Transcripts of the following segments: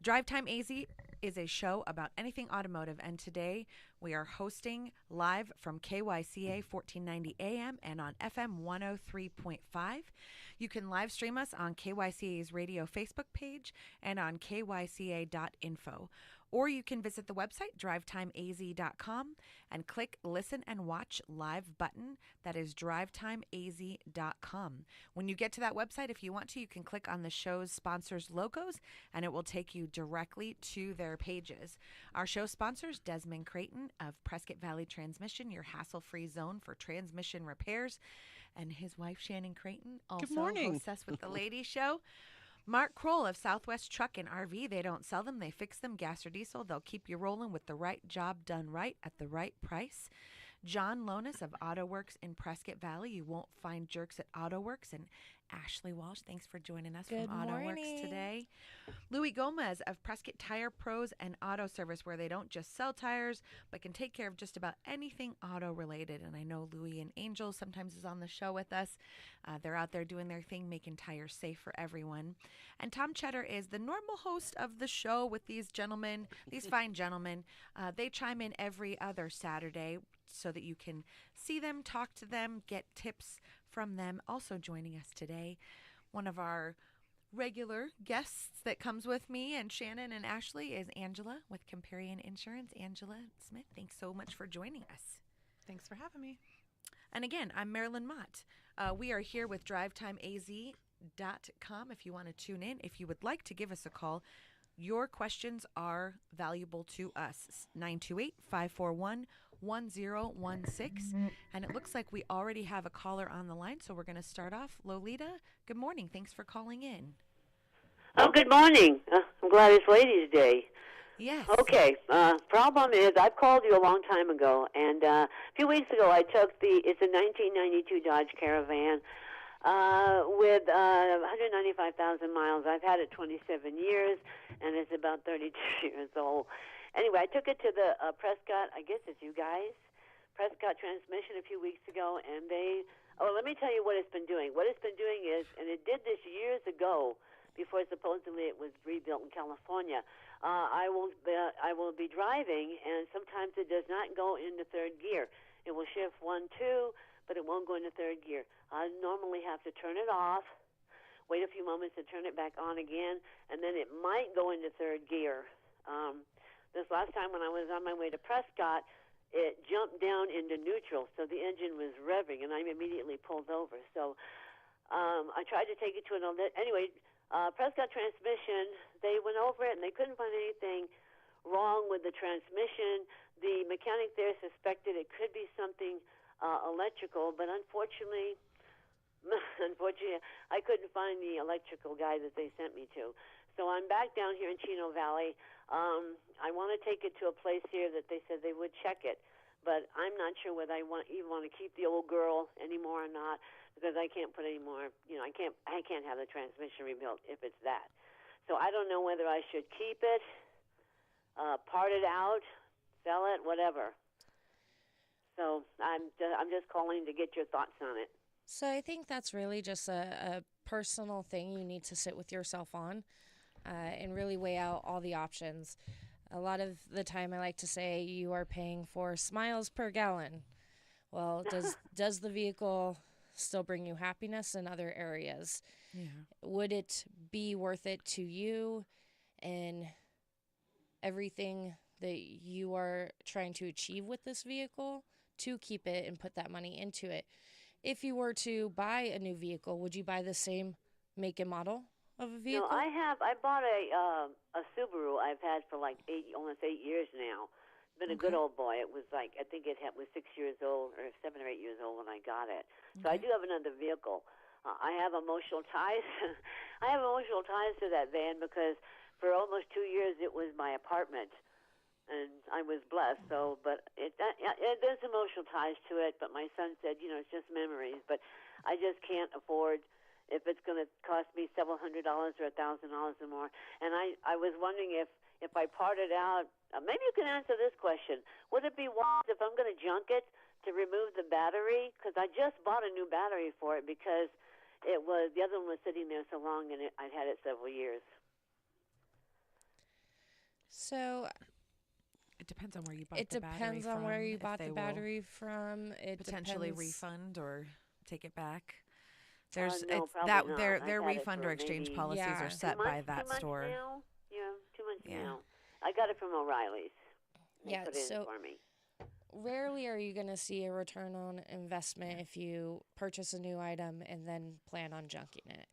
Drivetime AZ is a show about anything automotive, and today we are hosting live from KYCA 1490 AM and on FM 103.5. You can live stream us on KYCA's radio Facebook page and on kyca.info. Or you can visit the website, drivetimeaz.com, and click Listen and Watch Live button. That is drivetimeaz.com. When you get to that website, if you want to, you can click on the show's sponsors' logos, and it will take you directly to their pages. Our show sponsors, Desmond Creighton of Prescott Valley Transmission, your hassle-free zone for transmission repairs, and his wife, Shannon Creighton, also hosts us with the Lady Show. Mark Kroll of Southwest Truck and RV. They don't sell them, they fix them, gas or diesel. They'll keep you rolling with the right job done right at the right price. John Lonis of AutoWorks in Prescott Valley. You won't find jerks at AutoWorks. And Ashley Walsh, thanks for joining us from AutoWorks today. Louis Gomez of Prescott Tire Pros and Auto Service, where they don't just sell tires, but can take care of just about anything auto-related. And I know Louis and Angel sometimes is on the show with us. They're out there doing their thing, making tires safe for everyone. And Thom Tschetter is the normal host of the show with these gentlemen, these fine gentlemen. They chime in every other Saturday so that you can see them, talk to them, get tips from them. Also joining us today, one of our regular guests that comes with me and Shannon and Ashley is Angela with Comparion Insurance. Angela Smith, thanks so much for joining us. Thanks for having me. And again, I'm Marilyn Mott. We are here with DrivetimeAZ.com if you want to tune in. If you would like to give us a call, your questions are valuable to us. 928-541-1016. And it looks like we already have a caller on the line, so we're going to start off. Lolita, good morning. Thanks for calling in. Oh, good morning. I'm glad it's Ladies' Day. Yes. Okay. Problem is, I've called you a long time ago, and a few weeks ago I took it's a 1992 Dodge Caravan with 195,000 miles. I've had it 27 years, and it's about 32 years old. Anyway, I took it to the Prescott, I guess it's you guys, Prescott Transmission a few weeks ago, and let me tell you what it's been doing. What it's been doing is, and it did this years ago, before supposedly it was rebuilt in California. I will be driving, and sometimes it does not go into third gear. It will shift 1, 2, but it won't go into third gear. I normally have to turn it off, wait a few moments to turn it back on again, and then it might go into third gear. This last time when I was on my way to Prescott, it jumped down into neutral, so the engine was revving, and I immediately pulled over. So I tried to take it to another. Anyway, Prescott Transmission, they went over it, and they couldn't find anything wrong with the transmission. The mechanic there suspected it could be something electrical, but unfortunately, I couldn't find the electrical guy that they sent me to. So I'm back down here in Chino Valley. I want to take it to a place here that they said they would check it, but I'm not sure whether I even want to keep the old girl anymore or not, because I can't put any more. I can't have the transmission rebuilt if it's that. So I don't know whether I should keep it, part it out, sell it, whatever. So I'm just calling to get your thoughts on it. So I think that's really just a personal thing you need to sit with yourself on and really weigh out all the options. A lot of the time I like to say you are paying for miles per gallon. Well, does the vehicle still bring you happiness in other areas? Yeah. Would it be worth it to you and everything that you are trying to achieve with this vehicle to keep it and put that money into it? If you were to buy a new vehicle, would you buy the same make and model of a vehicle? No, I bought a Subaru I've had for like almost 8 years now. It's been a good old boy. It was like, I think it was 6 years old or 7 or 8 years old when I got it. So I do have another vehicle. I have emotional ties. I have emotional ties to that van because for almost 2 years it was my apartment, and I was blessed. So, but there's emotional ties to it. But my son said, it's just memories. But I just can't afford if it's going to cost me several $100s or $1,000 or more. And I was wondering if I parted out. Maybe you can answer this question: would it be wise if I'm going to junk it to remove the battery? Because I just bought a new battery for it because the other one was sitting there so long, and I'd had it several years. So It depends on where you bought it the battery depends on where from, you if bought they the will battery from. It potentially depends. refund or take it back. No, It's probably that not. their I've had it refund for or exchange maybe policies Yeah. are 2 set by months, that 2 months store. now. Yeah, 2 months Yeah. now. I got it from O'Reilly's. They Yeah, put it in so for me. rarely are you going to see a return on investment if you purchase a new item and then plan on junking it.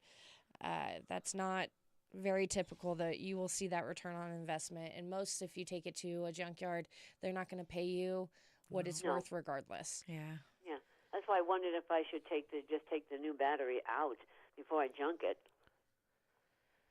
That's not very typical that you will see that return on investment. And most, if you take it to a junkyard, they're not going to pay you what it's No. worth regardless. Yeah. Yeah, that's why I wondered if I should just take the new battery out before I junk it.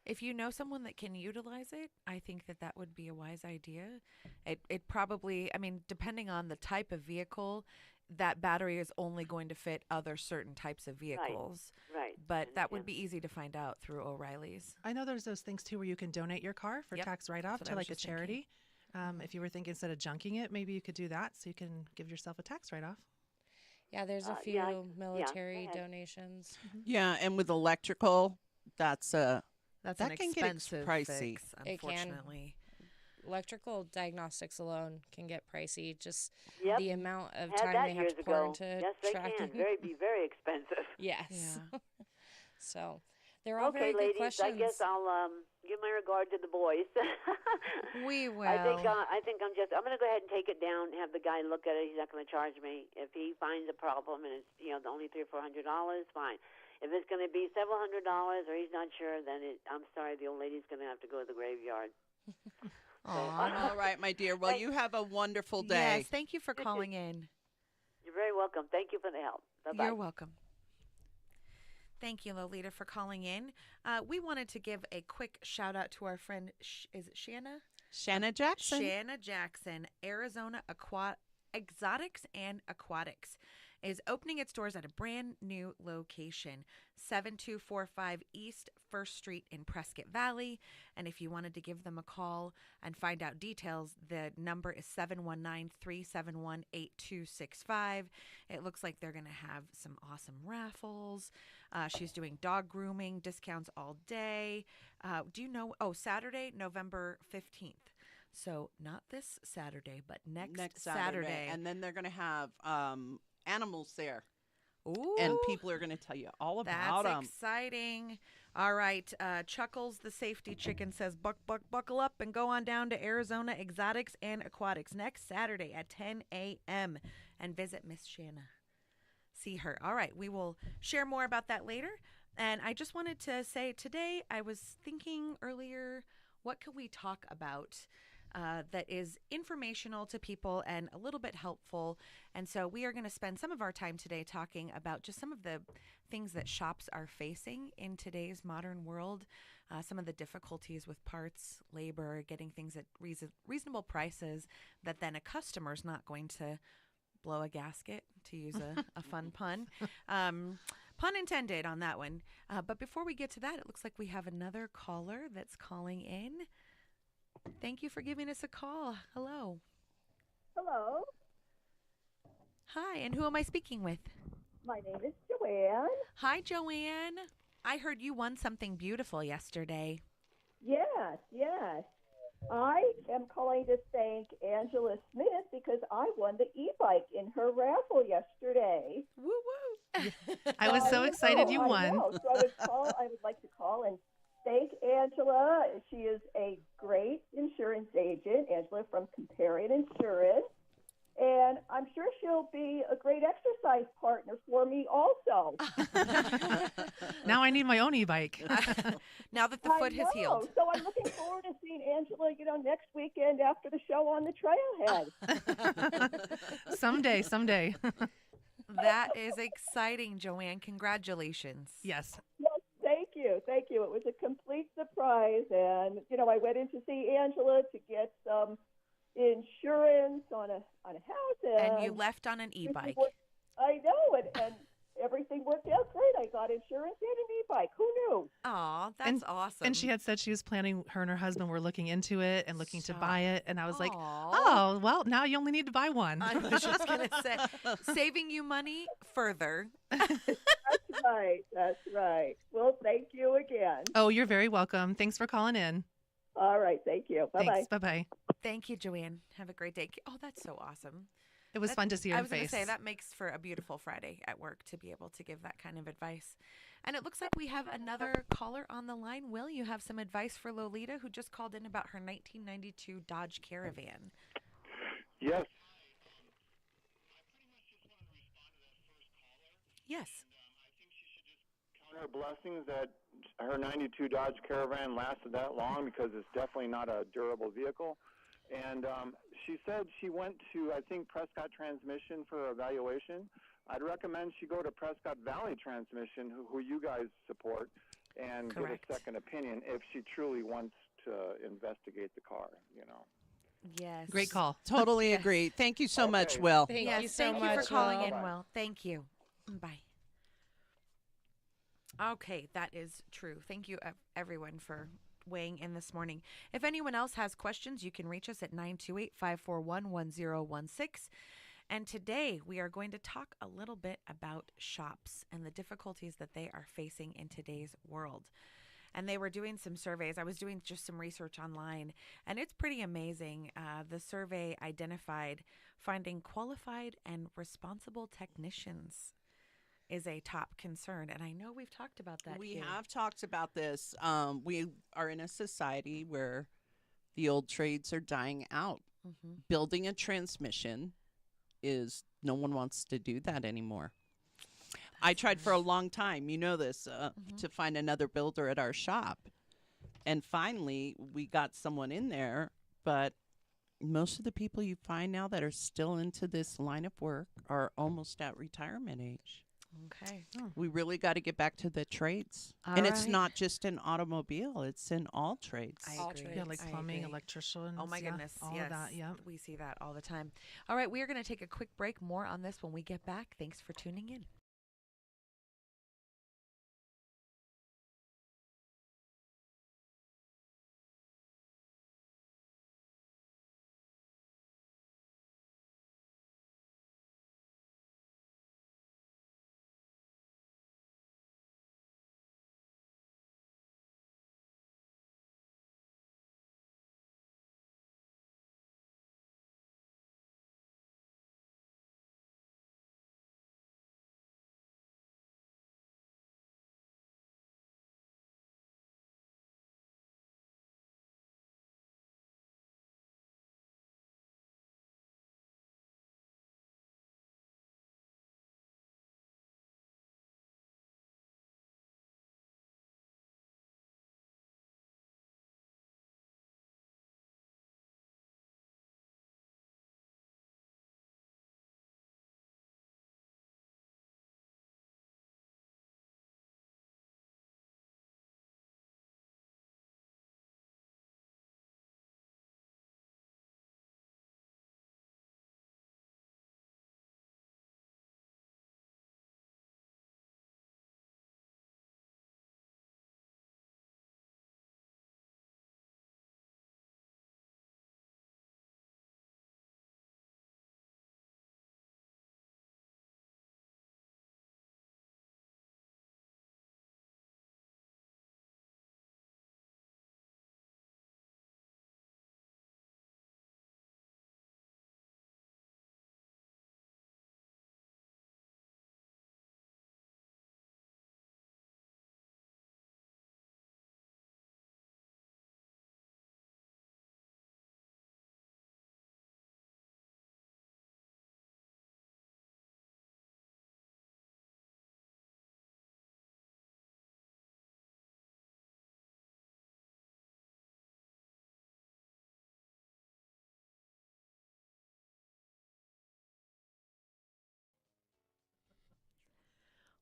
If you know someone that can utilize it, I think that would be a wise idea. It probably, I mean, depending on the type of vehicle, that battery is only going to fit other certain types of vehicles. Right. But that would be easy to find out through O'Reilly's. I know there's those things too where you can donate your car for Yep, tax write-off that's what to I was like a just thinking. charity. If you were thinking instead of junking it, maybe you could do that so you can give yourself a tax write-off. Yeah, there's a few yeah, go military ahead. donations. Yeah, and with electrical, that's That's That an can get expensive pricey. fix, It can. unfortunately. Electrical diagnostics alone can get pricey. Just Yep. the amount of Had time that they have years to pour ago. into Yes, they tracking. can. Be very expensive. Yes. Yeah. So they're all Okay, very good ladies, questions. I guess I'll give my regard to the boys. We will. I think I'm going to go ahead and take it down. Have the guy look at it. He's not going to charge me if he finds a problem and it's only $300 or $400. Fine. If it's going to be several $100s or he's not sure, then I'm sorry, the old lady's going to have to go to the graveyard. Aw. all right, my dear. Well, you have a wonderful day. Yes, thank you for calling in. You're very welcome. Thank you for the help. Bye-bye. You're welcome. Thank you, Lolita, for calling in. We wanted to give a quick shout out to our friend, is it Shanna? Shanna Jackson. Shanna Jackson, Arizona Exotics and Aquatics, is opening its doors at a brand new location, 7245 East 1st Street in Prescott Valley. And if you wanted to give them a call and find out details, the number is 719-371-8265. It looks like they're going to have some awesome raffles. She's doing dog grooming, discounts all day. Do you know? Oh, Saturday, November 15th. So not this Saturday, but next Saturday. And then they're going to have animals there. Ooh, And people are going to tell you all about that's them. exciting. All right. Chuckles, the safety chicken, says, buckle up and go on down to Arizona Exotics and Aquatics next Saturday at 10 a.m. and visit Miss Shanna. See her. All right. We will share more about that later. And I just wanted to say today, I was thinking earlier, what could we talk about that is informational to people and a little bit helpful? And so we are going to spend some of our time today talking about just some of the things that shops are facing in today's modern world, some of the difficulties with parts, labor, getting things at reasonable prices that then a customer's not going to blow a gasket, to use a fun pun. Pun intended on that one. But before we get to that, it looks like we have another caller that's calling in. Thank you for giving us a call. Hello. Hello, Hi, and who am I speaking with? my name is Joanne. Hi, Joanne. I heard you won something beautiful yesterday. Yes, yes. I am calling to thank Angela Smith because I won the e-bike in her raffle yesterday. Woo woo. I was so excited you won. I know. So I would like to call and thank Angela. She is a great insurance agent, Angela from Comparion Insurance. And I'm sure she'll be a great exercise partner for me also. Now I need my own e-bike. Now that the foot has healed. So I'm looking forward to seeing Angela, next weekend after the show on the trailhead. Someday. That is exciting, Joanne. Congratulations. Yes. Yes, thank you. It was a complete surprise. And, I went in to see Angela to get some insurance on a house. And you left on an e-bike. I know, and everything worked out great. I got insurance and an e-bike. Who knew? Aw, that's awesome. And she had said she was planning, her and her husband were looking into it and looking to Stop. buy it. And I was like, Aw. oh, well, now you only need to buy one. I was just going to say, saving you money further. That's right. Well, thank you again. Oh, you're very welcome. Thanks for calling in. All right. Thank you. Bye-bye. Thanks. Bye-bye. Thank you, Joanne. Have a great day. Oh, that's so awesome. It was fun to see her I was going to face. say, that makes for a beautiful Friday at work to be able to give that kind of advice. And it looks like we have another caller on the line. Will, you have some advice for Lolita, who just called in about her 1992 Dodge Caravan. Yes. Yes. Count her blessings that her 92 Dodge Caravan lasted that long, because it's definitely not a durable vehicle. And she said she went to, I think, Prescott Transmission for evaluation. I'd recommend she go to Prescott Valley Transmission, who you guys support, and Correct. get a second opinion if she truly wants to investigate the car, Yes. Great call. Totally agree. Thank you so much, Okay. Will. Thank Yes, you so thank much. you for calling Will. in, Bye. Will. Thank you. Bye. Okay, that is true. Thank you, everyone, for weighing in this morning. If anyone else has questions, you can reach us at 928-541-1016. And today we are going to talk a little bit about shops and the difficulties that they are facing in today's world. And they were doing some surveys. I was doing just some research online, and it's pretty amazing. The survey identified finding qualified and responsible technicians is a top concern. And I know we've talked about that We here. have talked about this. We are in a society where the old trades are dying out. Mm-hmm. Building a transmission no one wants to do that anymore. I tried for a long time, you know this, to find another builder at our shop. And finally, we got someone in there, but most of the people you find now that are still into this line of work are almost at retirement age. Okay. We really got to get back to the trades. All And it's right. not just in automobile, it's in all trades. I All agree. trades. Yeah, like I plumbing, agree. electricians. Oh my yeah, goodness. all yes. of that. Yeah. We see that all the time. All right, we are going to take a quick break. More on this when we get back. Thanks for tuning in.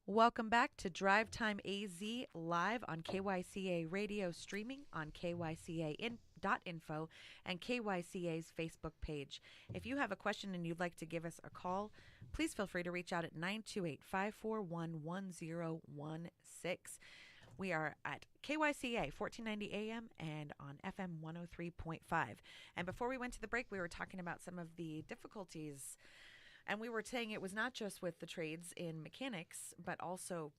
Welcome back to Drive Time AZ live on KYCA radio, streaming on KYCA.info and KYCA's Facebook page. If you have a question and you'd like to give us a call, please feel free to reach out at 928-541-1016. We are at KYCA 1490 AM and on FM 103.5. And before we went to the break, we were talking about some of the difficulties. And we were saying it was not just with the trades in mechanics, but also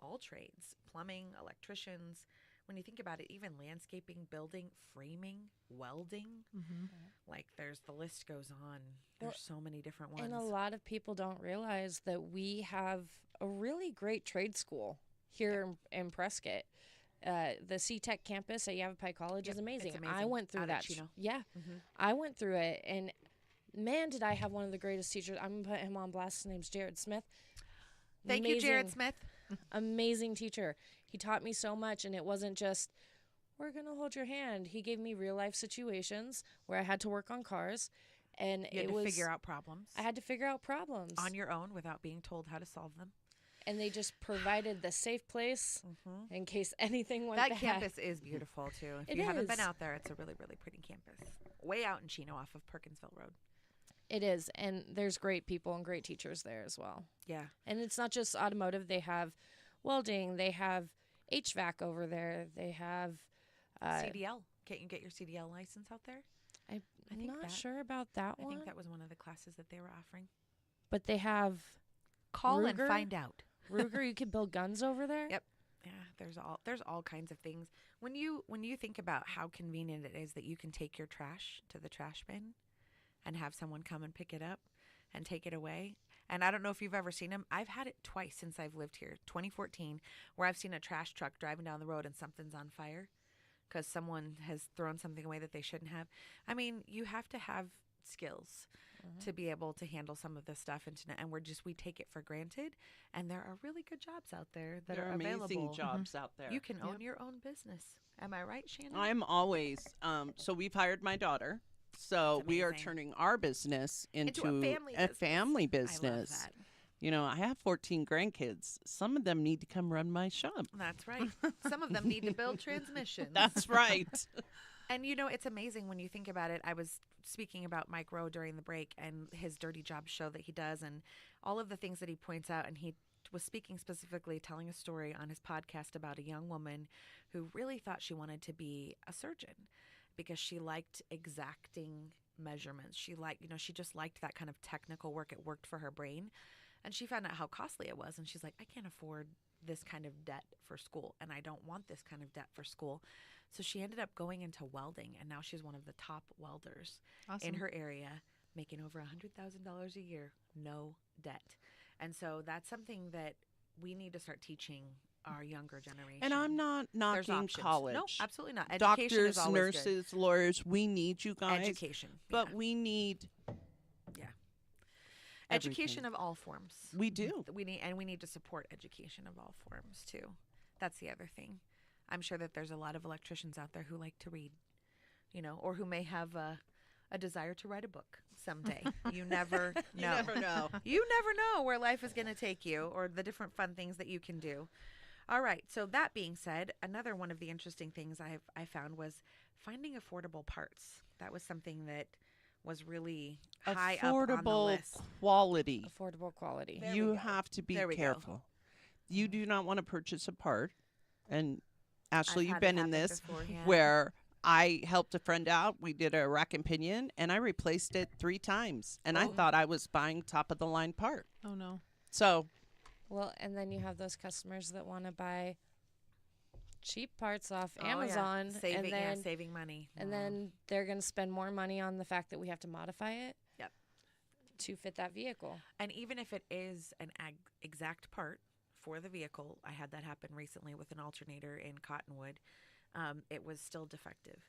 all trades, plumbing, electricians. when you think about it, even landscaping, building, framing, welding, like the list goes on. There's so many different ones. And a lot of people don't realize that we have a really great trade school here in Prescott. The C-Tech campus at Yavapai College is amazing. I went through that. Yeah. I went through it, and man, did I have one of the greatest teachers. I'm going to put him on blast. His name's Jared Smith. Thank you, Jared Smith. Amazing teacher. He taught me so much, and it wasn't just, we're going to hold your hand. He gave me real-life situations where I had to work on cars, and you had to figure out problems. I had to figure out problems. On your own without being told how to solve them. And they just provided the safe place in case anything went bad. That campus is beautiful, too. If you haven't been out there, it's a really, really pretty campus. Way out in Chino off of Perkinsville Road. It is, and there's great people and great teachers there as well. Yeah. And it's not just automotive. They have welding. They have HVAC over there. They have CDL. Can't you get your CDL license out there? I'm not sure about that one. I think that was one of the classes that they were offering. But they have Call Ruger. and find out. Ruger, you can build guns over there? Yep. Yeah, there's all kinds of things. When you think about how convenient it is that you can take your trash to the trash bin and have someone come and pick it up and take it away. And I don't know if you've ever seen them. I've had it twice since I've lived here. 2014, where I've seen a trash truck driving down the road and something's on fire because someone has thrown something away that they shouldn't have. I mean, you have to have skills to be able to handle some of this stuff, and we take it for granted. And there are really good jobs out there that are available. Amazing jobs out there. You can own your own business. Am I right, Shannon? I'm always so we've hired my daughter. So we are turning our business into a family business. I love that. You know, I have 14 grandkids. Some of them need to come run my shop. That's right. Some of them need to build transmissions. That's right. And, you know, it's amazing when you think about it. I was speaking about Mike Rowe during the break and his Dirty Job show that he does and all of the things that he points out. And he was speaking specifically, telling a story on his podcast about a young woman who really thought she wanted to be a surgeon because she liked exacting measurements. She just liked that kind of technical work. It worked for her brain. And she found out how costly it was. And she's like, I can't afford this kind of debt for school. And I don't want this kind of debt for school. So she ended up going into welding. And now she's one of the top welders in her area, making over $100,000 a year, no debt. And so that's something that we need to start teaching our younger generation. And I'm not knocking college. No, absolutely not. Education Doctors, is always nurses, lawyers, we need you guys. Education. But we need education of all forms. We do. We need to support education of all forms too. That's the other thing. I'm sure that there's a lot of electricians out there who like to read, you know, or who may have a desire to write a book someday. You never know. You never know. You never know where life is going to take you or the different fun things that you can do. All right. So that being said, another one of the interesting things I found was finding affordable parts. That was something that was really high up on the list. Quality. Affordable quality. You have to be careful. You do not want to purchase a part. And Ashley, you've been in this where I helped a friend out. We did a rack and pinion, and I replaced it 3 times. And I thought I was buying top-of-the-line part. Oh, no. So. Well, and then you have those customers that want to buy cheap parts off Amazon. Saving money. And then they're going to spend more money on the fact that we have to modify it to fit that vehicle. And even if it is an exact part for the vehicle, I had that happen recently with an alternator in Cottonwood. It was still defective.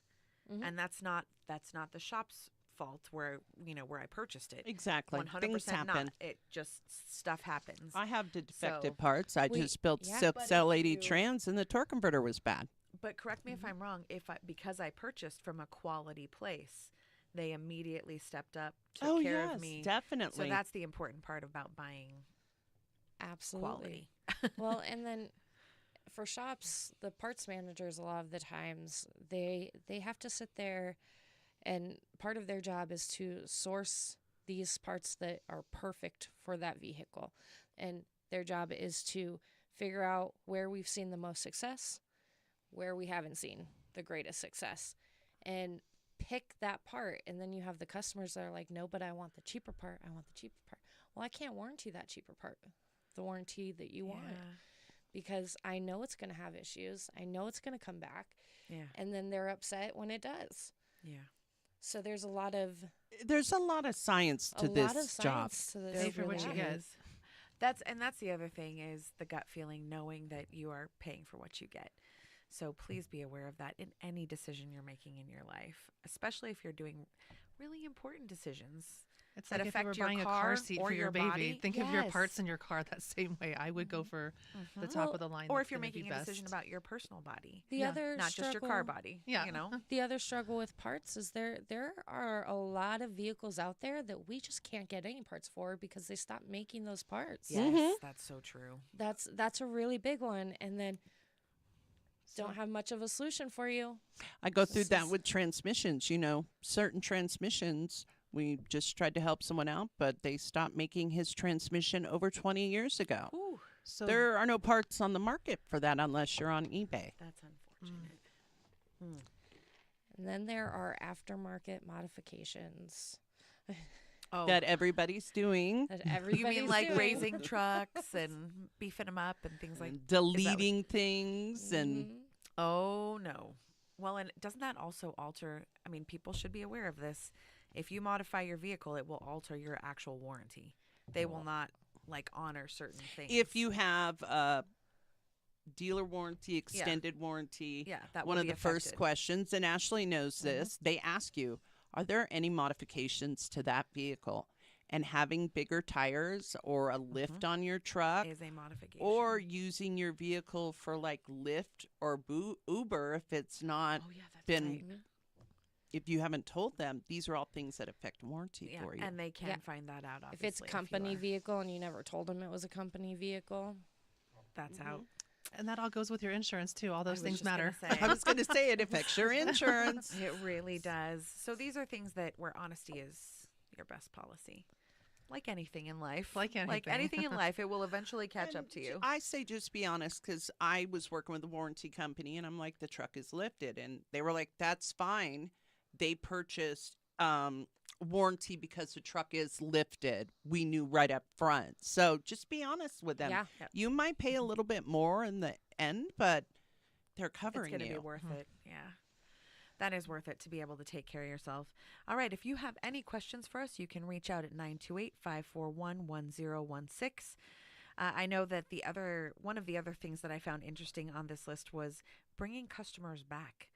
And that's not the shop's fault where I purchased it. Exactly. 100% Things happen. not. It just stuff happens. I have the defective parts. I just built 6 But L80 trans and the torque converter was bad. But correct me if I'm wrong. Because I purchased from a quality place, they immediately stepped up, took care of me. Definitely. So that's the important part about buying. Absolutely. Quality. Well, and then for shops, the parts managers, a lot of the times, they have to sit there, and part of their job is to source these parts that are perfect for that vehicle. And their job is to figure out where we've seen the most success, where we haven't seen the greatest success, and pick that part. And then you have the customers that are like, no, but I want the cheaper part. I want the cheaper part. Well, I can't warranty that cheaper part, the warranty that you want. because I know it's going to have issues. I know it's going to come back. Yeah. And then they're upset when it does. Yeah. So there's a lot of science to a this lot of job. science to this. Pay for what you get. That's the other thing is the gut feeling, knowing that you are paying for what you get. So please be aware of that in any decision you're making in your life, especially if you're doing really important decisions. It's that like if you were affect your buying a car car seat or for your your baby. body. Think of your Yes. parts in your car that same way. I would go for the top Well, of the line. Or that's if you're gonna making be a decision best. about your personal body, The Yeah. other not just your car struggle- body. Yeah. You know? The other struggle with parts is there are a lot of vehicles out there that we just can't get any parts for because they stopped making those parts. Yes, that's so true. That's a really big one, and then don't have much of a solution for you. I go through This that is- with transmissions. Certain transmissions, we just tried to help someone out, but they stopped making his transmission over 20 years ago. Ooh, So There are no parts on the market for that unless you're on eBay. that's unfortunate. And then there are aftermarket modifications Oh, That everybody's doing. that you everybody's mean like doing. raising trucks and beefing them up and things like and deleting things and Mhm. Oh, no. Well, and doesn't that also alter? I mean, people should be aware of this. If you modify your vehicle, it will alter your actual warranty. They will not honor certain things. if you have a dealer warranty, extended warranty, yeah, that one will of be the first affected. questions, and Ashley knows this, they ask you, are there any modifications to that vehicle? And having bigger tires or a lift on your truck is a modification. or using your vehicle for like Lyft or Uber if it's not oh yeah, that's been right. if you haven't told them, these are all things that affect warranty Yeah, for you. and they can Yeah. find that out. If it's Obviously, company you are. vehicle and you never told them it was a company vehicle, That's out. and that all goes with your insurance too. All I those was things just gonna matter. say. I was going to say it affects your insurance. It really does. So these are things where honesty is your best policy. Like anything in life. Like anything. anything in life, it will eventually catch up to you. I say just be honest because I was working with a warranty company and I'm like, the truck is lifted. And they were like, that's fine. They purchased warranty because the truck is lifted. We knew right up front. So just be honest with them. yeah. You might pay a little bit more in the end, but they're It's covering going to you. be worth it. Yeah. That is worth it to be able to take care of yourself. All right. If you have any questions for us, you can reach out at 928-541-1016. I know that one of the other things that I found interesting on this list was bringing customers back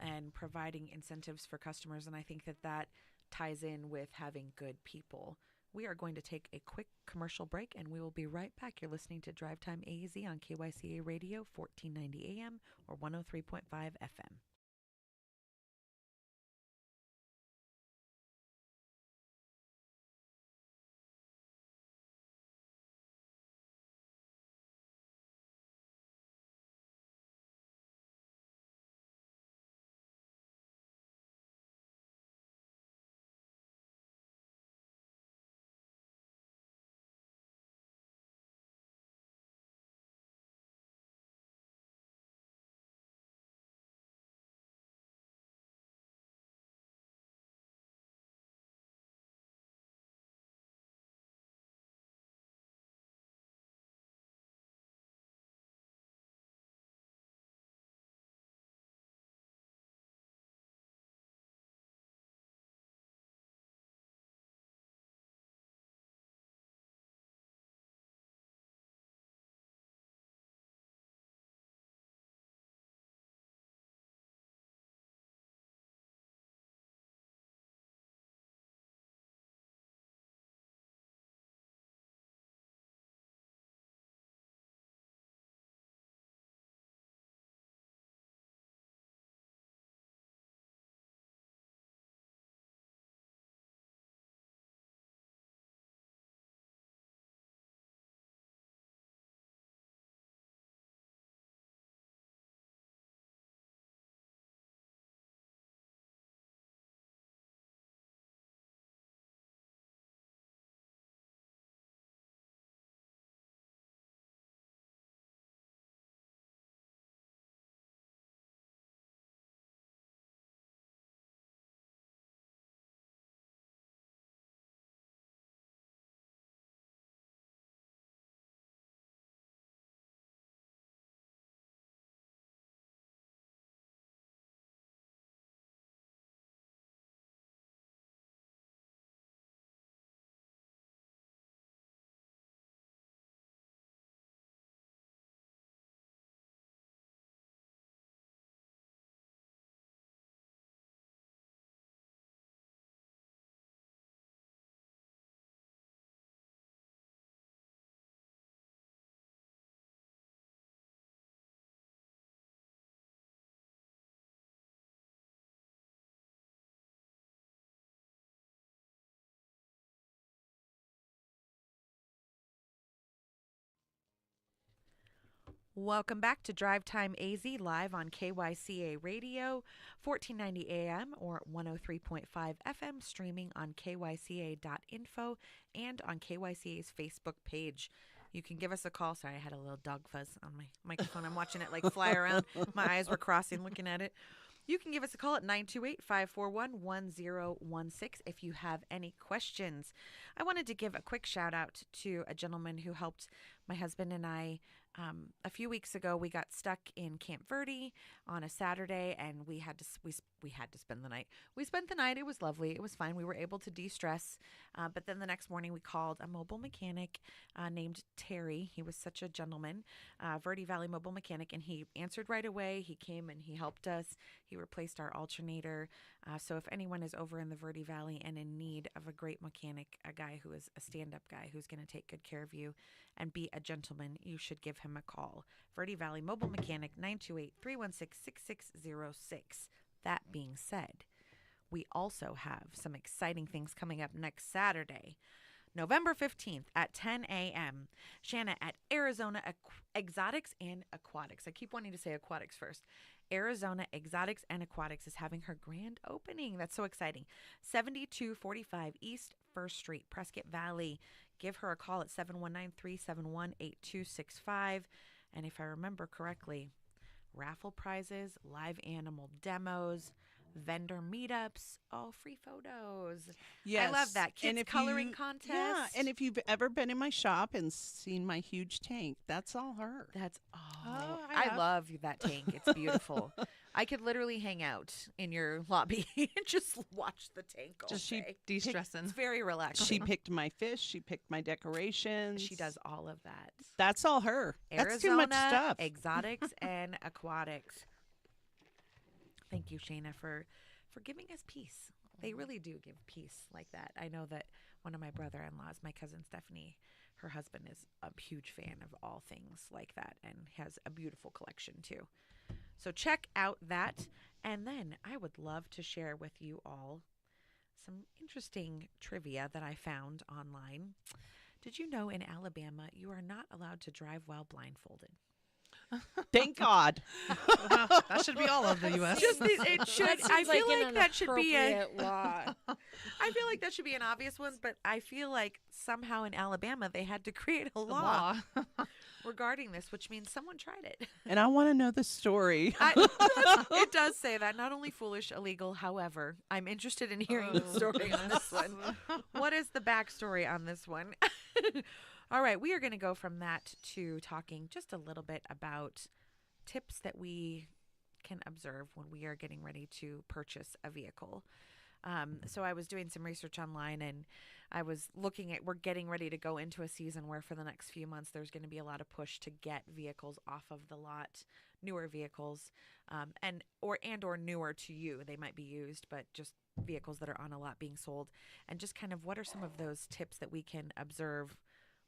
and providing incentives for customers. And I think that ties in with having good people. We are going to take a quick commercial break and we will be right back. You're listening to Drivetime AZ on KYCA Radio, 1490 AM or 103.5 FM. Welcome back to Drivetime AZ live on KYCA Radio, 1490 AM or 103.5 FM, streaming on kyca.info and on KYCA's Facebook page. You can give us a call. Sorry, I had a little dog fuzz on my microphone. I'm watching it like fly around. My eyes were crossing looking at it. You can give us a call at 928-541-1016 if you have any questions. I wanted to give a quick shout out to a gentleman who helped my husband and I. A few weeks ago, we got stuck in Camp Verde on a Saturday, and we had to spend the night. We spent the night. It was lovely. It was fine. We were able to de-stress. But then the next morning, we called a mobile mechanic named Terry. He was such a gentleman, Verde Valley mobile mechanic, and he answered right away. He came and he helped us. He replaced our alternator. So if anyone is over in the Verde Valley and in need of a great mechanic, a guy who is a stand-up guy who's going to take good care of you and be a gentleman, you should give him a call. Verde Valley Mobile Mechanic, 928-316-6606. That being said, we also have some exciting things coming up next Saturday, November 15th at 10 a.m. Shanna at Arizona Exotics and Aquatics. I keep wanting to say aquatics first. Arizona Exotics and Aquatics is having her grand opening. That's so exciting. 7245 East 1st Street, Prescott Valley. Give her a call at 719-371-8265. And if I remember correctly, raffle prizes, live animal demos, vendor meetups, all free photos. Yes. I love that. Kids coloring contest. Yeah, and if you've ever been in my shop and seen my huge tank, that's all her. That's I I have. love that tank. It's beautiful. I could literally hang out in your lobby and just watch the tank all Just day. de-stressing. It's very relaxing. She picked my fish. She picked my decorations. She does all of that. That's all her. Arizona That's too much stuff. Exotics and Aquatics. Thank you, Shayna, for giving us peace. They really do give peace like that. I know that one of my brother-in-laws, my cousin Stephanie, her husband is a huge fan of all things like that and has a beautiful collection too. So check out that. And then I would love to share with you all some interesting trivia that I found online. Did you know in Alabama you are not allowed to drive while blindfolded? Thank God. Wow, that should be all of the U.S. It should. That I seems feel like like an that should be a. appropriate law. I feel like that should be an obvious one, but I feel like somehow in Alabama they had to create a law Law. regarding this, which means someone tried it. And I want to know the story. It does say that. Not only foolish, illegal, however, I'm interested in hearing the story on this one. What is the backstory on this one? All right, we are going to go from that to talking just a little bit about tips that we can observe when we are getting ready to purchase a vehicle. So I was doing some research online and I was looking at, we're getting ready to go into a season where for the next few months there's going to be a lot of push to get vehicles off of the lot, newer vehicles, and or newer to you. They might be used, but just vehicles that are on a lot being sold. And just kind of what are some of those tips that we can observe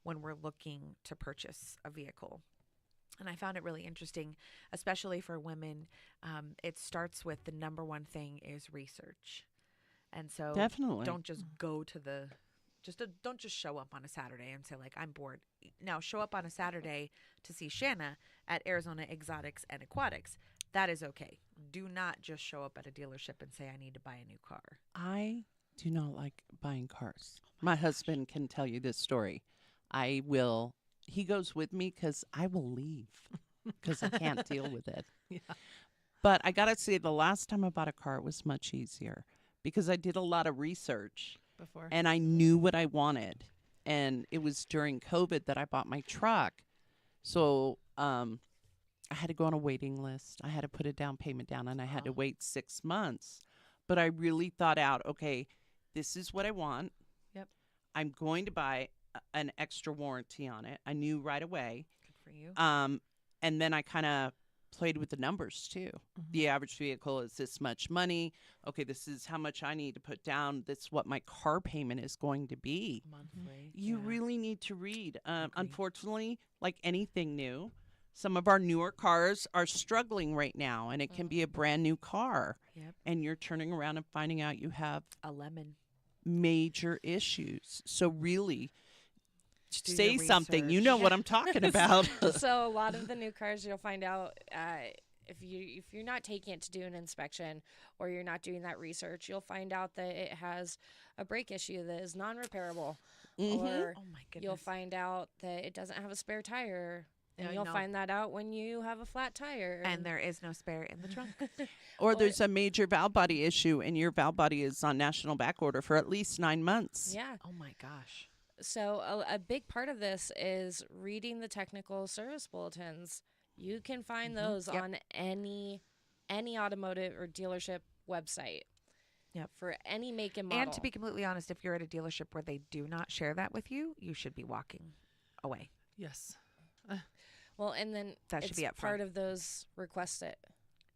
when we're looking to purchase a vehicle? And I found it really interesting, especially for women. It starts with the number one thing is research. And so Definitely. don't just go to don't just show up on a Saturday and say like, I'm bored. Now show up on a Saturday to see Shanna at Arizona Exotics and Aquatics. That is okay. Do not just show up at a dealership and say, I need to buy a new car. I do not like buying cars. My husband can tell you this story. He goes with me because I will leave because I can't deal with it. Yeah. But I got to say, the last time I bought a car, it was much easier because I did a lot of research Before. and I knew what I wanted. And it was during COVID that I bought my truck. So I had to go on a waiting list. I had to put a down payment down and I had to wait 6 months. But I really thought out, okay, this is what I want. Yep. I'm going to buy an extra warranty on it. I knew right away. Good for you. And then I kind of played with the numbers too. Mm-hmm. The average vehicle is this much money. Okay, this is how much I need to put down. This is what my car payment is going to be. Monthly. You yeah. really need to read. Agree. Unfortunately, like anything new, some of our newer cars are struggling right now, and it can be a brand new car. Yep. And you're turning around and finding out you have A lemon. major issues. So really, Do say your something. You research. know what I'm talking about. So a lot of the new cars, you'll find out if you're not taking it to do an inspection or you're not doing that research, you'll find out that it has a brake issue that is non-repairable, or Oh my goodness. you'll find out that it doesn't have a spare tire. And Yeah, you'll no. find that out when you have a flat tire. And there is no spare in the trunk. Or there's a major valve body issue, and your valve body is on national back order for at least 9 months. Yeah. Oh my gosh. So a big part of this is reading the technical service bulletins. You can find those Yep. on any automotive or dealership website. Yep. For any make and model. And to be completely honest, if you're at a dealership where they do not share that with you, you should be walking away. Yes. Well, and then That should it's be up part front. of those request it.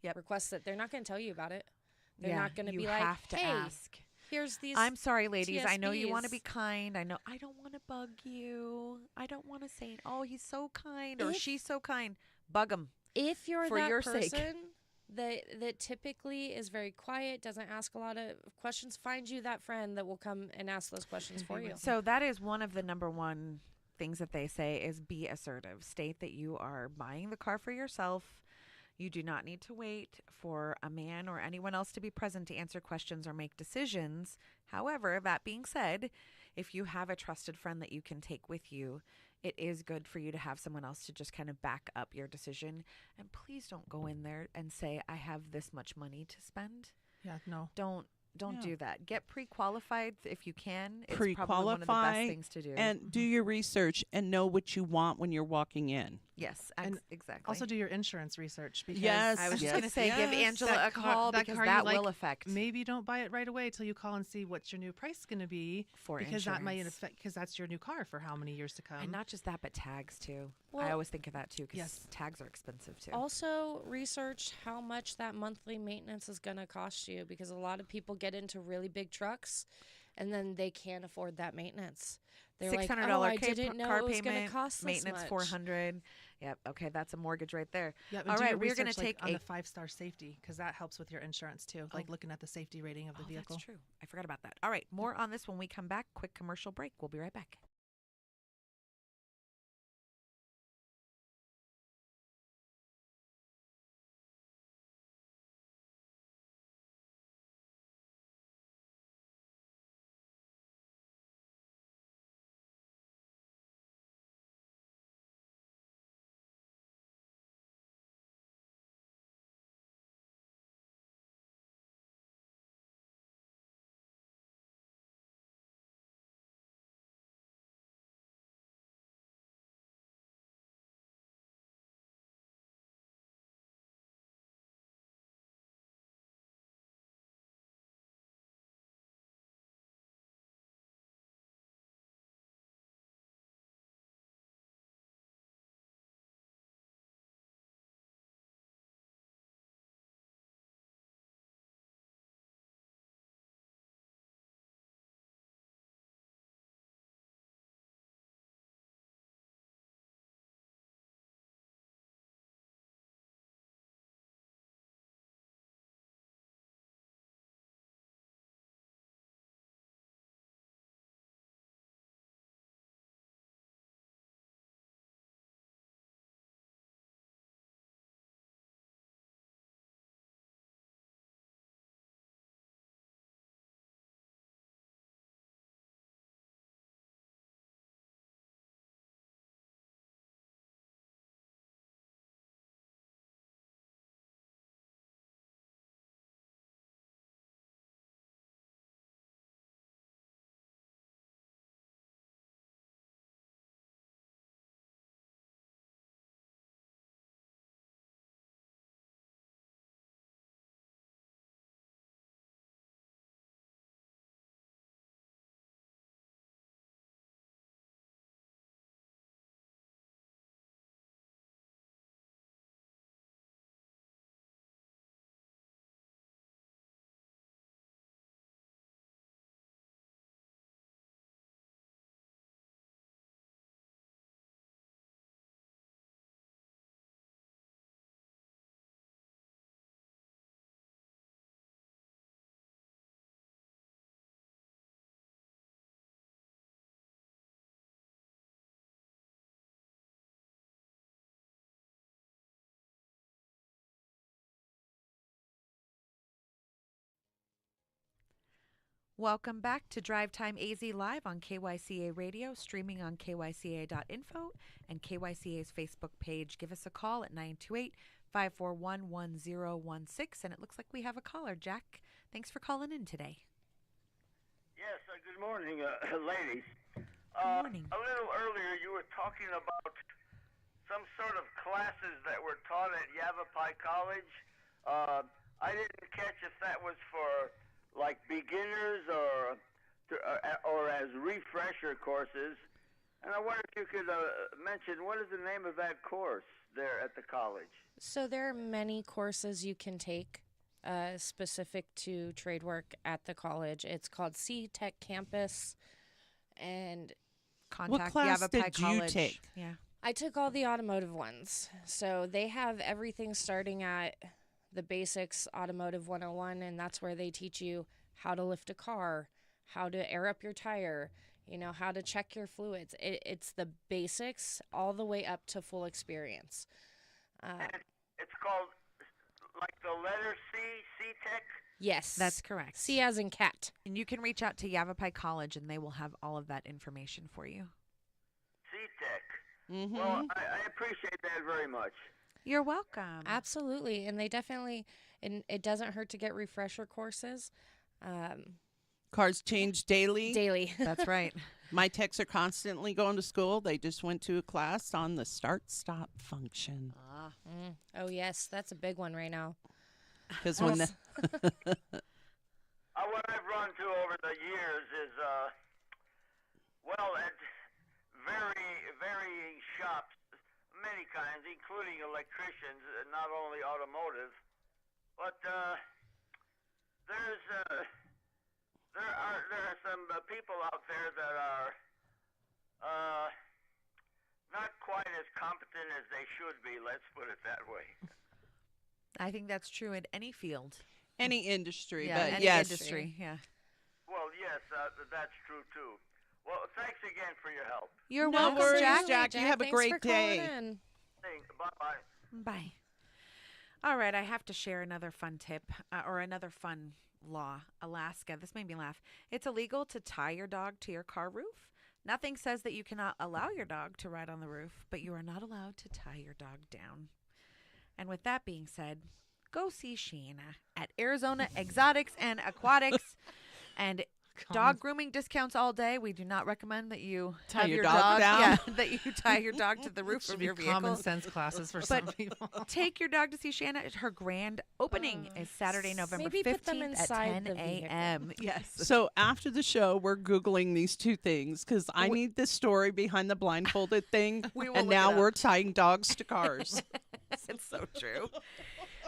Yep. Request it. They're not going to tell you about it. They're Yeah, not going to you be like, have to hey, ask. here's these. I'm sorry, ladies. I know you want to be TSBs. kind. I know I don't want to bug you. I don't want to say, "Oh, he's so kind" or If- "She's so kind." Bug them. If you're for that your sake. person that typically is very quiet, doesn't ask a lot of questions, find you that friend that will come and ask those questions for you. So that is one of the number one things that they say is be assertive. State that you are buying the car for yourself. You do not need to wait for a man or anyone else to be present to answer questions or make decisions. However, that being said, if you have a trusted friend that you can take with you, it is good for you to have someone else to just kind of back up your decision. And please don't go in there and say, I have this much money to spend. Yeah, no. Don't Yeah. do that. Get pre-qualified if you can. It's probably one of the best Pre-qualify things to do. and do your research and know what you want when you're walking in. Yes, And exactly. Also do your insurance research because Yes. I was just Yes, going to say, give yes. Angela that a car- call that because car you that like, will affect maybe don't buy it right away till you call and see what's your new price going to be for because that might insurance. affect because that's your new car for how many years to come. And not just that, but tags too. I Well- always think of that too because Yes. tags are expensive too. Also, research how much that monthly maintenance is going to cost you because a lot of people get into really big trucks and then they can't afford that maintenance. They're like, $600 oh, I didn't know car it was going payment, to cost this maintenance much. $400. Yep. Okay, that's a mortgage right there. Yep, and All do right, your we're gonna research, take on a- the 5-star safety because that helps with your insurance too, like looking at the safety rating of the vehicle. That's true. I forgot about that. All right, more on this when we come back. Quick commercial break. We'll be right back. Welcome back to Drive Time AZ Live on KYCA Radio, streaming on kyca.info and KYCA's Facebook page. Give us a call at 928-541-1016. And it looks like we have a caller. Jack, thanks for calling in today. Yes, good morning, ladies. Good morning. A little earlier, you were talking about some sort of classes that were taught at Yavapai College. I didn't catch if that was for like beginners or as refresher courses. And I wonder if you could mention what is the name of that course there at the college? So there are many courses you can take specific to trade work at the college. It's called C-Tech Campus, and Contact class Yavapai did you College. take? Yeah. I took all the automotive ones. So they have everything starting at the basics automotive 101, and that's where they teach you how to lift a car, how to air up your tire, how to check your fluids. It's the basics all the way up to full experience. And it's called like the letter C, C-Tech? Yes. That's correct. C as in cat. And you can reach out to Yavapai College, and they will have all of that information for you. C-Tech. Mm-hmm. Well, I appreciate that very much. You're welcome. Absolutely. And they definitely, and it doesn't hurt to get refresher courses. Cars change daily. Daily. That's right. My techs are constantly going to school. They just went to a class on the start-stop function. Oh, yes. That's a big one right now. Because when what I've run to over the years is, at varying shops, many kinds, including electricians, not only automotive, but there are some people out there that are not quite as competent as they should be. Let's put it that way. I think that's true in any field. any industry, Yeah, but any yes. industry. Yeah. Well, yes, that's true too. Well, thanks again for your help. You're No welcome, worries, Jack. Jack. You have a thanks great for calling day. in. Bye-bye. Bye. All right, I have to share another fun tip or another fun law. Alaska, this made me laugh. It's illegal to tie your dog to your car roof. Nothing says that you cannot allow your dog to ride on the roof, but you are not allowed to tie your dog down. And with that being said, go see Sheena at Arizona Exotics and Aquatics. And dog grooming discounts all day. We do not recommend that you Tie have your your dog down. Yeah, that you tie your dog to the roof Should of be your vehicle. common sense classes for some people. Take your dog to see Shanna. Her grand opening is Saturday, November Maybe put them 15th at inside 10 the vehicle. a.m. Yes. So after the show, we're Googling these two things because I need the story behind the blindfolded thing. We will and look now it up. we're tying dogs to cars. It's so true.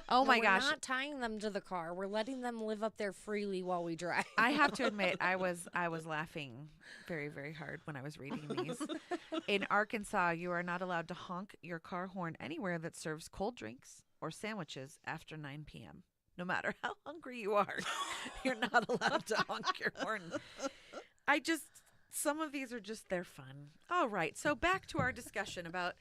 Oh my we're gosh. not tying them to the car. We're letting them live up there freely while we drive. I have to admit, I was laughing very, very hard when I was reading these. In Arkansas, you are not allowed to honk your car horn anywhere that serves cold drinks or sandwiches after 9 p.m. No matter how hungry you are, you're not allowed to honk your horn. Some of these are just, they're fun. All right, so back to our discussion about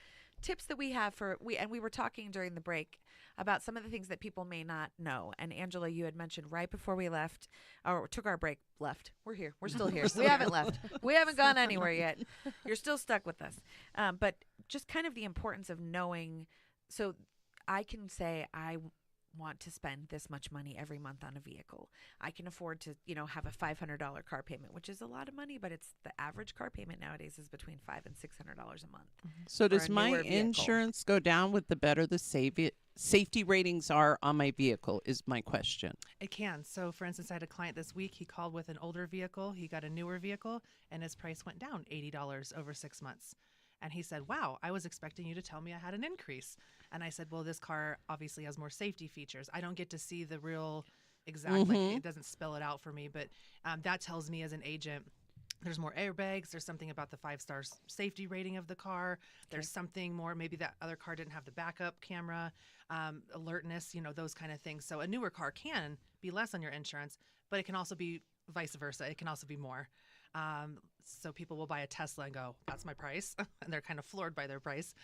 tips that we have we were talking during the break about some of the things that people may not know. And Angela, you had mentioned right before we left, or took our break, left. We're here. We're still here. We haven't left. We haven't gone anywhere yet. You're still stuck with us. But just kind of the importance of knowing. So I can say I want to spend this much money every month on a vehicle. I can afford to, have a $500 car payment, which is a lot of money, but it's the average car payment nowadays is between $500 and $600 a month. So for does a my newer vehicle. insurance go down with the better the safety ratings are on my vehicle is my question. It can. So, for instance, I had a client this week. He called with an older vehicle. He got a newer vehicle, and his price went down $80 over 6 months. And he said, wow, I was expecting you to tell me I had an increase. And I said, well, this car obviously has more safety features. I don't get to see the real exact, like it doesn't spell it out for me. But that tells me as an agent, there's more airbags. There's something about the 5-star safety rating of the car. There's something more. Maybe that other car didn't have the backup camera, alertness, those kind of things. So a newer car can be less on your insurance, but it can also be vice versa. It can also be more. So people will buy a Tesla and go, that's my price. And they're kind of floored by their price.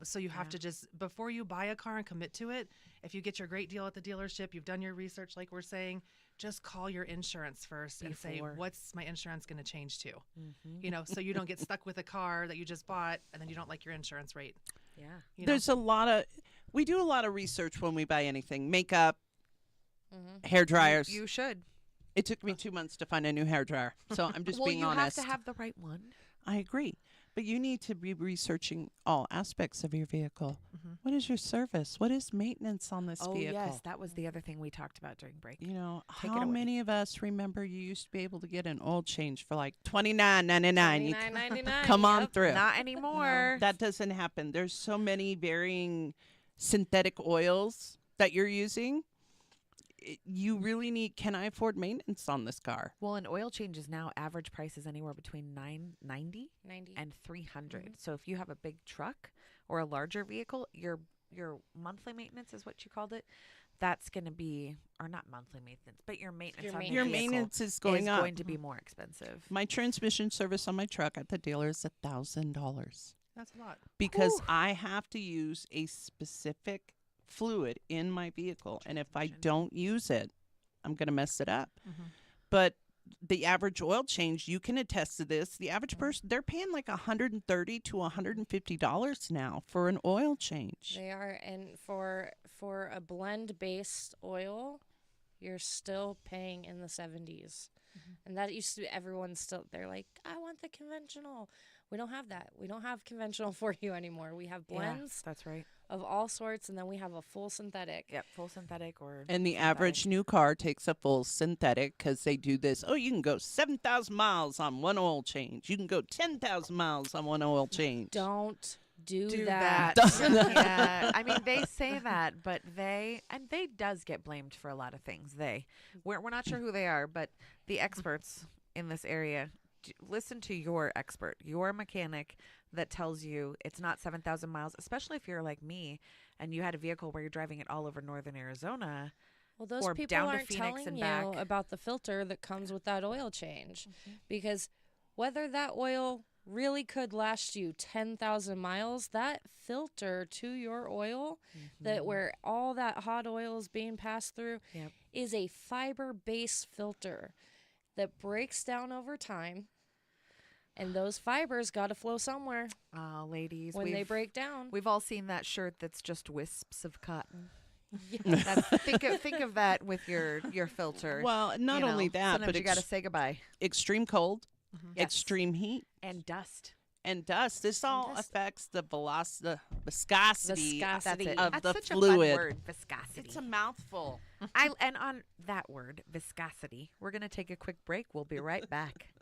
So you have to just, before you buy a car and commit to it, if you get your great deal at the dealership, you've done your research, like we're saying, just call your insurance first and say, Before. what's my insurance going to change to? Mhm. You know, so you don't get stuck with a car that you just bought and then you don't like your insurance rate. Yeah. You know? We do a lot of research when we buy anything, makeup, Mm-hmm. hair dryers. You should. It took me 2 months to find a new hair dryer. So I'm just Well, being you honest. have to have the right one. I agree. But you need to be researching all aspects of your vehicle. Mm-hmm. What is your service? What is maintenance on this Oh, vehicle? yes. That was the other thing we talked about during break. You know, Take it how away. many of us remember you used to be able to get an oil change for like $29.99? $29.99. Come on Yep. through. Not anymore. That doesn't happen. There's so many varying synthetic oils that you're using. You really need, can I afford maintenance on this car? Well, an oil change is now average price is anywhere between $9.90 90. and $300. Mhm. So if you have a big truck or a larger vehicle, your monthly maintenance is what you called it. That's going to be, or not monthly maintenance, but your maintenance on Your the vehicle maintenance is going up. going to be more expensive. My transmission service on my truck at the dealer is $1,000 That's a lot. because Whew. I have to use a specific fluid in my vehicle, and if I Transmission. don't use it, I'm going to mess it up. Mm-hmm. But the average oil change, you can attest to this. The average person, they're paying like $130 to $150 now for an oil change. They are, and for a blend-based oil, you're still paying in the 70s. And that used to be everyone's still, they're like, I want the conventional. We don't have that. We don't have conventional for you anymore. We have blends Yeah, that's right. of all sorts, and then we have a full synthetic. Yep, full synthetic or And the synthetic. average new car takes a full synthetic because they do this. Oh, you can go 7,000 miles on one oil change. You can go 10,000 miles on one oil change. Don't do that. that. Yeah, I mean they say that, but they does get blamed for a lot of things. We're not sure who they are, but the experts in this area. Listen to your expert, your mechanic that tells you it's not 7,000 miles, especially if you're like me and you had a vehicle where you're driving it all over northern Arizona. Well, those Or people down to aren't Phoenix telling and you back. about the filter that comes with that oil change, because whether that oil really could last you 10,000 miles, that filter to your oil, that where all that hot oil is being passed through, Yep. is a fiber-based filter that breaks down over time. And those fibers got to flow somewhere Oh, ladies, when they break down. We've all seen that shirt that's just wisps of cotton. Yeah. Think of that with your filter. Well, not you know. only that, Sometimes but you got to say goodbye. extreme cold, Yes. extreme heat, And dust. and dust. This all dust. affects the viscosity, Viscosity. That's it. of That's the such fluid. a fun word, viscosity. It's a mouthful. And on that word, viscosity, we're going to take a quick break. We'll be right back.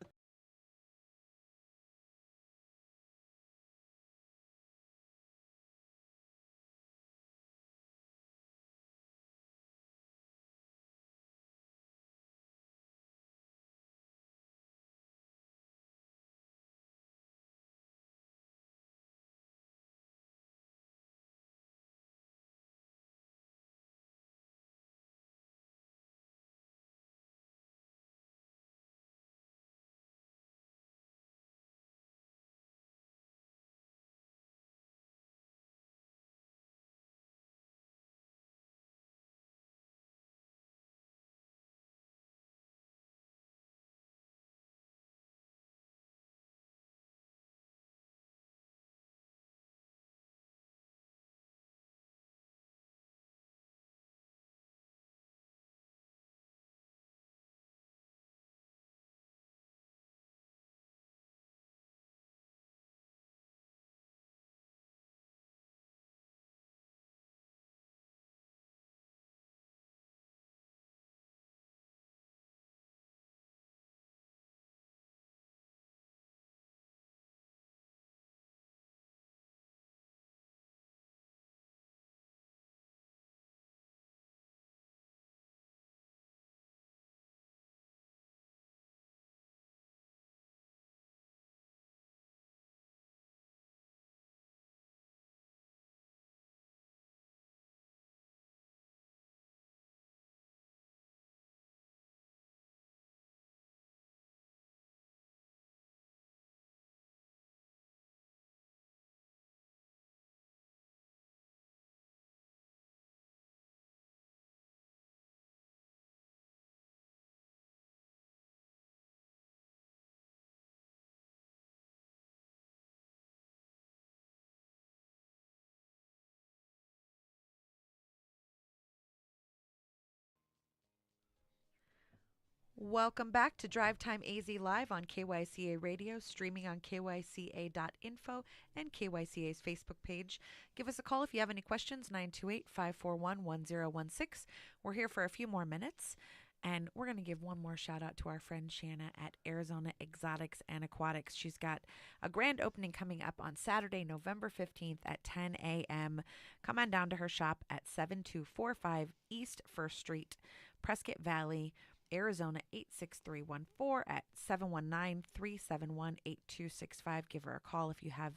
Welcome back to Drive Time AZ Live on KYCA Radio, streaming on kyca.info and KYCA's Facebook page. Give us a call if you have any questions, 928-541-1016. We're here for a few more minutes, and we're going to give one more shout out to our friend Shanna at Arizona Exotics and Aquatics. She's got a grand opening coming up on Saturday, November 15th at 10 a.m. Come on down to her shop at 7245 East 1st Street, Prescott Valley, Arizona 86314 at 719-371-8265. Give her a call if you have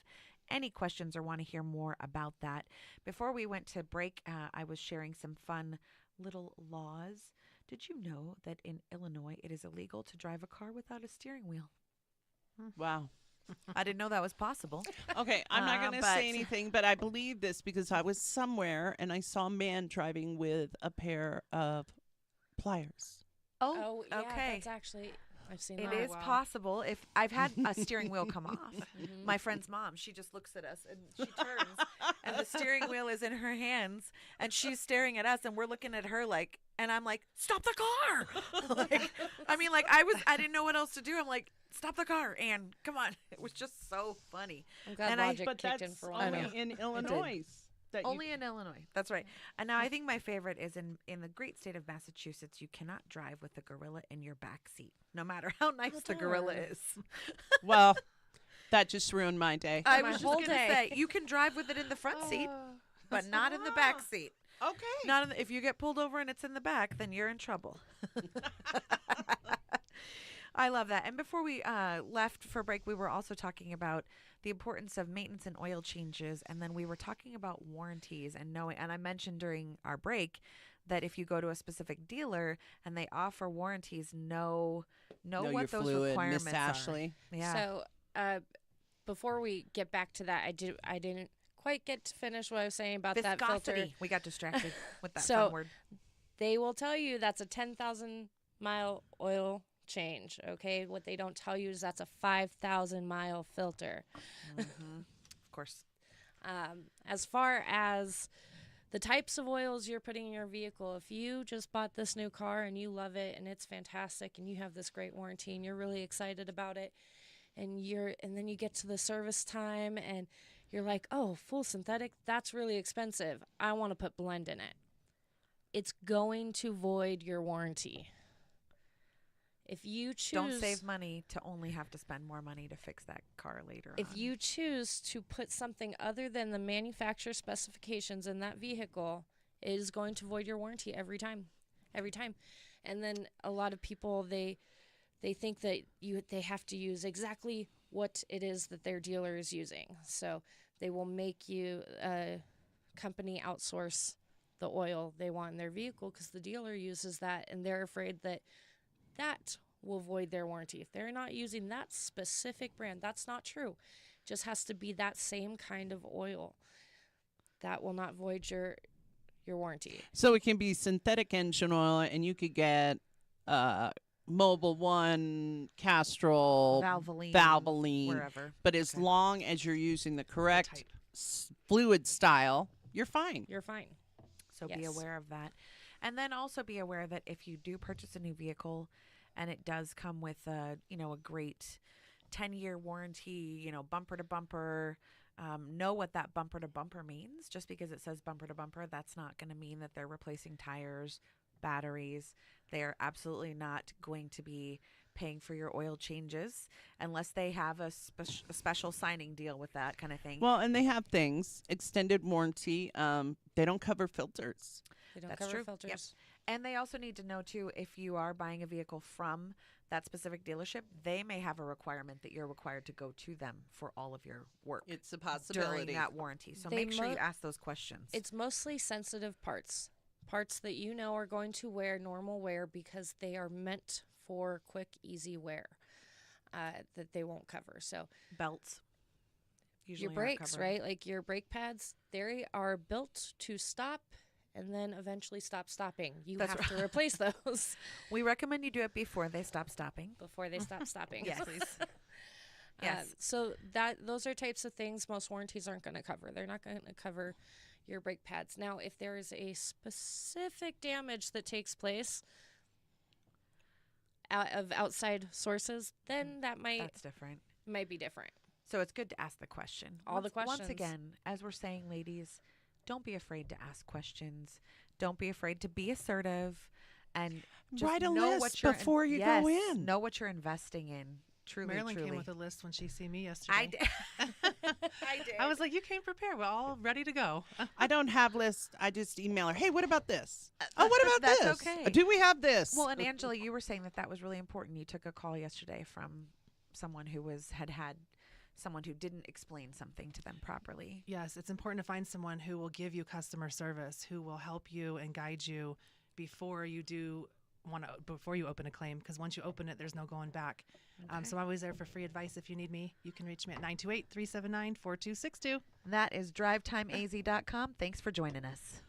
any questions or want to hear more about that. Before we went to break, I was sharing some fun little laws. Did you know that in Illinois it is illegal to drive a car without a steering wheel? Wow. I didn't know that was possible. Okay, I'm not going to but- say anything, but I believe this because I was somewhere and I saw a man driving with a pair of pliers. Oh, yeah, okay. that's actually, I've seen It that. is possible. If I've had a steering wheel come off. My friend's mom, she just looks at us and she turns and the steering wheel is in her hands and she's staring at us and we're looking at her like, and I'm like, stop the car. I didn't know what else to do. I'm like, stop the car, Ann, come on. It was just so funny. I'm glad and logic But kicked that's in for one. only in Illinois. that you- Only in Illinois. That's right. And now I think my favorite is in the great state of Massachusetts, you cannot drive with a gorilla in your back seat, no matter how nice the gorilla darn. is. Well, that just ruined my day. I My was just whole going to day. say, you can drive with it in the front seat, but not in the back seat. Okay. Not in if you get pulled over and it's in the back, then you're in trouble. I love that. And before we left for break, we were also talking about the importance of maintenance and oil changes, and then we were talking about warranties and knowing. And I mentioned during our break that if you go to a specific dealer and they offer warranties, know Know what your those fluid, requirements Miss Ashley. are. Yeah. So, before we get back to that, I didn't quite get to finish what I was saying about that filter. Viscosity. We got distracted with that So- fun word. They will tell you that's a 10,000 mile oil change. Okay, what they don't tell you is that's a 5,000 mile filter. Of course. As far as the types of oils you're putting in your vehicle, if you just bought this new car and you love it and it's fantastic and you have this great warranty and you're really excited about it, and then you get to the service time and you're like, oh, full synthetic, that's really expensive. I want to put blend in it. It's going to void your warranty. If you choose, Don't save money to only have to spend more money to fix that car later on. if you choose to put something other than the manufacturer specifications in that vehicle, it is going to void your warranty every time. And then a lot of people, they think that they have to use exactly what it is that their dealer is using. So they will make you company outsource the oil they want in their vehicle because the dealer uses that, and they're afraid that will void their warranty. If they're not using that specific brand, that's not true. Just has to be that same kind of oil. That will not void your warranty. So it can be synthetic engine oil, and you could get Mobile One, Castrol, Valvoline, wherever. But as long as you're using the correct type. fluid style, you're fine. You're fine. So be Yes. aware of that. And then also be aware that if you do purchase a new vehicle and it does come with a great 10-year warranty, bumper to bumper, know what that bumper to bumper means. Just because it says bumper to bumper, that's not going to mean that they're replacing tires, batteries. They are absolutely not going to be paying for your oil changes unless they have a special signing deal with that kind of thing. Well, and they have things, extended warranty. They don't cover filters. They don't That's cover true. filters. Yep. And they also need to know, too, if you are buying a vehicle from that specific dealership, they may have a requirement that you're required to go to them for all of your work It's a during possibility. that warranty. So They make sure you mo- ask those questions. It's mostly sensitive parts that you know are going to wear normal wear because they are meant for quick, easy wear that they won't cover. So belts. Usually your aren't brakes, covered. right? Like your brake pads, they are built to stop and then eventually stop stopping. You That's have to replace those We recommend you do it before they stop stopping. before they stop stopping. Yes, please. Yes. So those are types of things most warranties aren't going to cover. They're not going to cover your brake pads. Now, if there is a specific damage that takes place, of outside sources, then That's different. might be different. So it's good to ask the question. All the Once questions. again, as we're saying, ladies, don't be afraid to ask questions. Don't be afraid to be assertive, and just Write a know list what you're before you go in. Know what you're investing in. Truly, Marilyn truly. came with a list when she see me yesterday. I did. I did. I was like, you came prepared. We're all ready to go. I don't have lists. I just email her. Hey, what about this? Oh, what about That's this? okay. Do we have this? Well, and Angela, you were saying that was really important. You took a call yesterday from someone who had someone who didn't explain something to them properly. Yes, it's important to find someone who will give you customer service, who will help you and guide you before you open a claim, because once you open it, there's no going back. Okay. So I'm always there for free advice. If you need me, you can reach me at 928-379-4262. That is drivetimeaz.com. Thanks for joining us.